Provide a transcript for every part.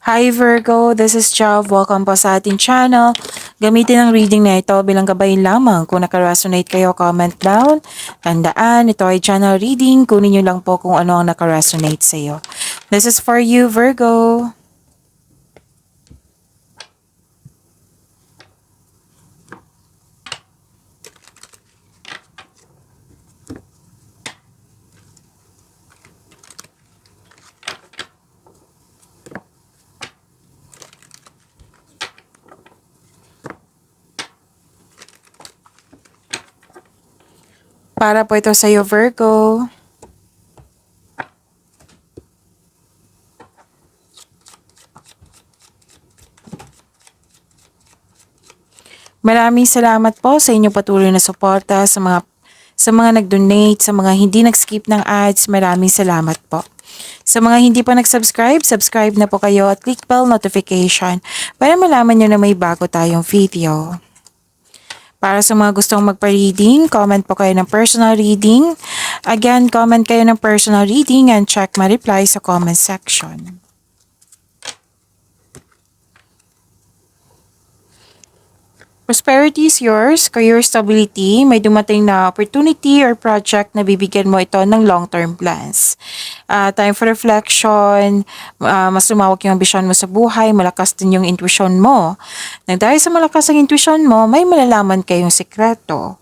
Hi Virgo, this is Jav. Welcome po sa ating channel. Gamitin ang reading na ito bilang gabay lamang. Kung nakaresonate kayo, comment down. Tandaan, ito ay channel reading. Kunin nyo lang po kung ano ang nakaresonate sa iyo. This is for you, Virgo. Para po ito sa iyo, Virgo. Maraming salamat po sa inyong patuloy na suporta sa mga nag-donate, sa mga hindi nag-skip ng ads. Maraming salamat po. Sa mga hindi pa nag-subscribe, subscribe na po kayo at click bell notification para malaman nyo na may bago tayong video. Para sa mga gustong magpa-reading, comment po kayo ng personal reading. Again, comment kayo ng personal reading and check my reply sa comment section. Prosperity is yours, career stability, may dumating na opportunity or project na bibigyan mo ito ng long-term plans. Time for reflection, mas lumawak yung ambisyon mo sa buhay, malakas din yung intuition mo. Nang dahil sa malakas ang intuition mo, may malalaman kayong sekreto.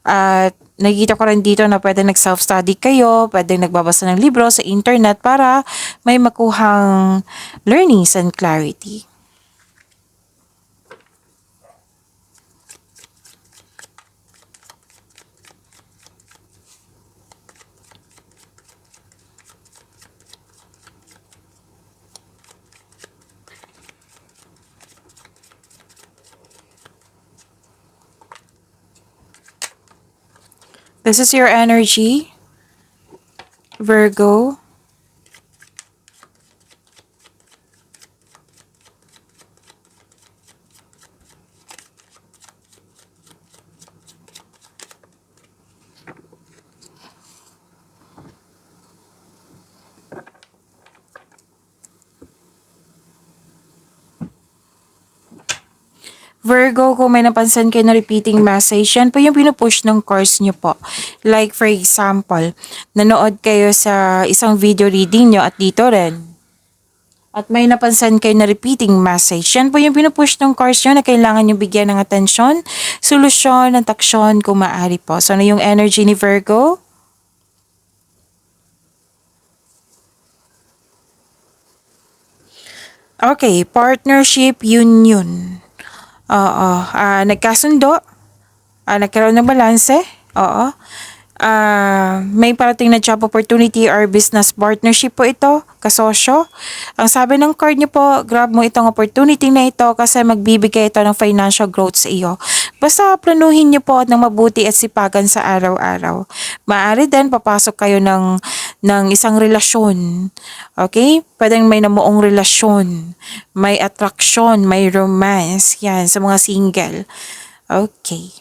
At nakikita ko rin dito na pwede nag-self-study kayo, pwede nagbabasa ng libro sa internet para may makuhang learnings and clarity. This is your energy, Virgo. Virgo, kung may napansin kayo na repeating message, yan po yung pinupush ng course nyo po. Like for example, nanood kayo sa isang video reading nyo at dito rin. At may napansin kayo na repeating message, yan po yung pinupush ng course nyo na kailangan nyo bigyan ng atensyon, solusyon, at aksyon kung maaari po. So, ano yung energy ni Virgo? Okay, partnership, union. Oo, nagkasundo, nagkaroon ng balanse, oo. May parating na job opportunity or business partnership po ito, kasosyo. Ang sabi ng card niyo po, grab mo itong opportunity na ito kasi magbibigay ito ng financial growth sa iyo. Basta planuhin niyo po ng mabuti at sipagan sa araw-araw. Maaari din papasok kayo ng isang relasyon. Okay? Pwedeng may namuong relasyon, may attraction, may romance. Yan, sa mga single. Okay.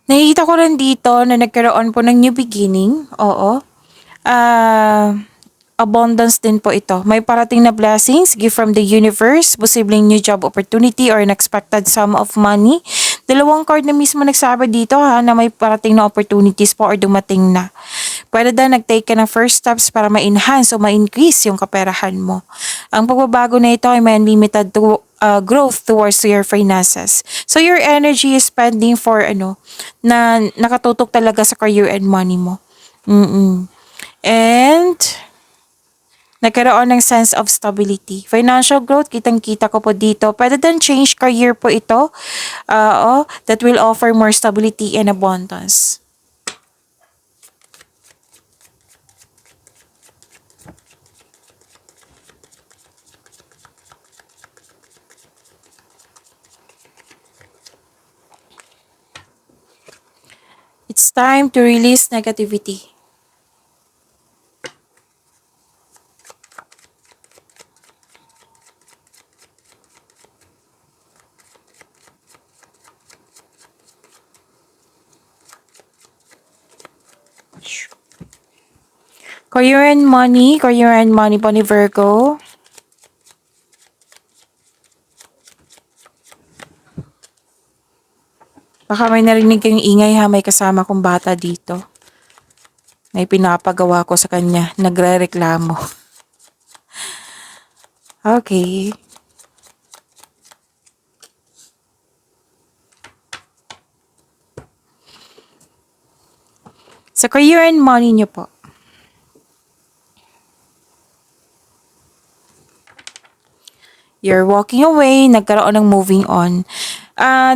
Nakikita ko rin dito na nagkaroon po ng new beginning. Oo. Abundance din po ito. May parating na blessings, gift from the universe, posibleng new job opportunity or unexpected sum of money. Dalawang card na mismo nagsabi dito na may parating na opportunities po or dumating na. Pwede din nag-take ka ng first steps para ma-enhance o ma-increase yung kaperahan mo. Ang pagbabago na ito ay may unlimited growth towards your finances. So your energy is spending for na nakatutok talaga sa career and money mo. And nagkaroon ng sense of stability. Financial growth, kitang-kita ko po dito. Pwede din change career po ito. That will offer more stability and abundance. It's time to release negativity. Career and money po ni Virgo. Baka may narinig kayong ingay ha, may kasama kong bata dito. May pinapagawa ko sa kanya, nagrereklamo. Okay. Sa career and money niyo po. You're walking away, nagkaroon ng moving on.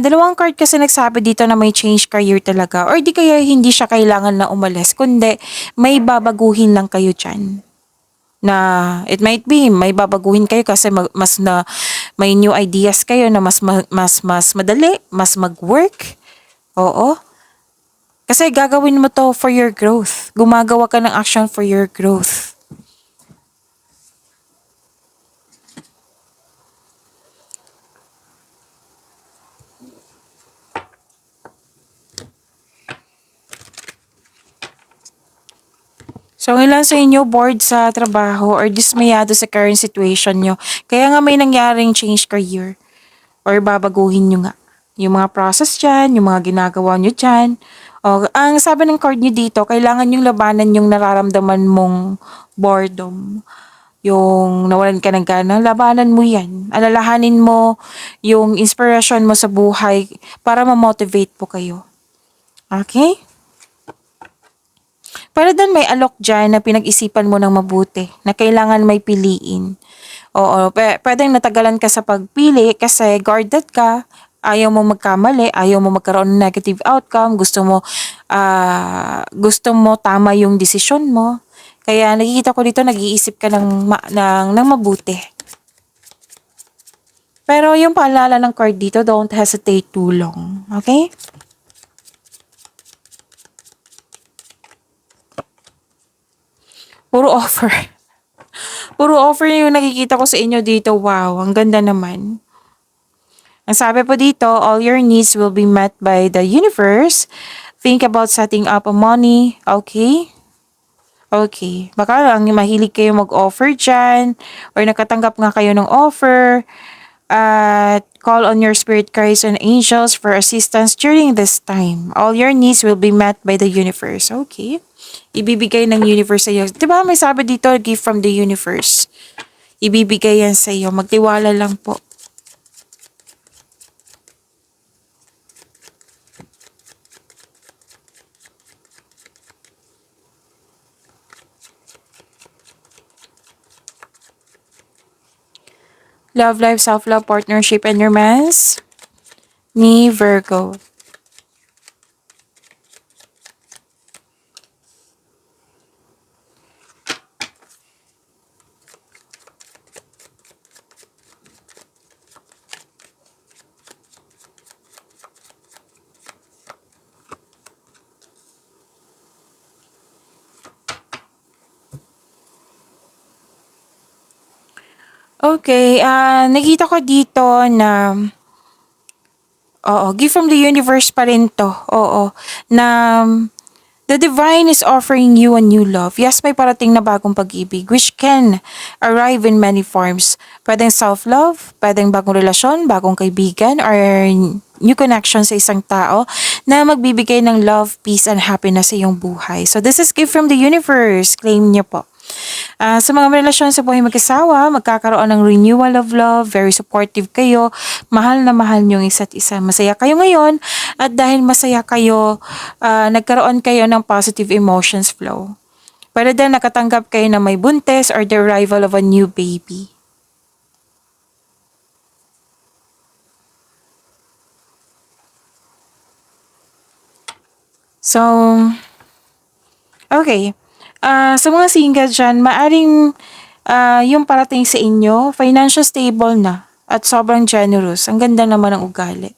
Dalawang card kasi nagsabi dito na may change career talaga. Or di kaya hindi siya kailangan na umalis, kundi may babaguhin lang kayo dyan. Na it might be, may babaguhin kayo kasi mas na may new ideas kayo na mas madali, mas mag-work. Oo. Kasi gagawin mo to for your growth. Gumagawa ka ng action for your growth. So, ang ilan sa inyo bored sa trabaho or dismayado sa current situation nyo. Kaya nga may nangyaring change career or babaguhin nyo nga. Yung mga process dyan, yung mga ginagawa nyo dyan. O, ang sabi ng card nyo dito, kailangan yung labanan yung nararamdaman mong boredom. Yung nawalan ka ng gana, labanan mo yan. Alalahanin mo yung inspiration mo sa buhay para ma-motivate po kayo. Okay? Pero doon may alok dyan na pinag-isipan mo ng mabuti, na kailangan may piliin. Oo, pwedeng natagalan ka sa pagpili kasi guarded ka, ayaw mo magkamali, ayaw mo magkaroon ng negative outcome, gusto mo tama yung desisyon mo. Kaya nakikita ko dito nag-iisip ka ng mabuti. Pero yung paalala ng card dito, don't hesitate too long. Okay? Puro offer. Puro offer yung nakikita ko sa inyo dito. Wow, ang ganda naman. Ang sabi po dito, all your needs will be met by the universe. Think about setting up a money. Okay? Okay. Baka lang mahilig kayo mag-offer dyan or nakatanggap nga kayo ng offer. At call on your spirit guides and angels for assistance during this time. All your needs will be met by the universe. Okay? Ibibigay ng universe sa iyo. Diba may sabi dito, gift from the universe. Ibibigay yan sa iyo. Magtiwala lang po. Love life, self-love, partnership, and romance ni Virgo. Okay, nakita ko dito na, oo, gift from the universe pa rin to. Oo, na the divine is offering you a new love. Yes, may parating na bagong pag-ibig which can arrive in many forms. Pwedeng self-love, pwedeng bagong relasyon, bagong kaibigan, or new connection sa isang tao na magbibigay ng love, peace, and happiness sa iyong buhay. So this is gift from the universe. Claim niyo po. Sa mga relasyon sa buhay mag-asawa, magkakaroon ng renewal of love, very supportive kayo, mahal na mahal niyo yung isa't isa. Masaya kayo ngayon at dahil masaya kayo, nagkaroon kayo ng positive emotions flow. Pero din nakatanggap kayo na may buntis or the arrival of a new baby. So, okay. Sa mga single dyan, maaring yung parating sa inyo, financial stable na at sobrang generous. Ang ganda naman ng ugali.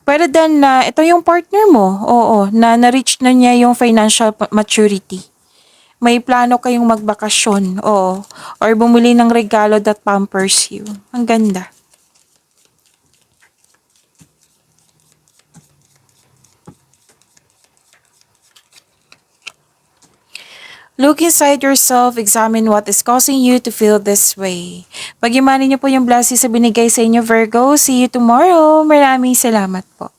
Pwede din na ito yung partner mo, oo, na na-reach na niya yung financial maturity. May plano kayong magbakasyon, oo, or bumili ng regalo that pampers you. Ang ganda. Look inside yourself, examine what is causing you to feel this way. Pag-imanin niyo po yung blessings sa binigay sa inyo, Virgo. See you tomorrow. Maraming salamat po.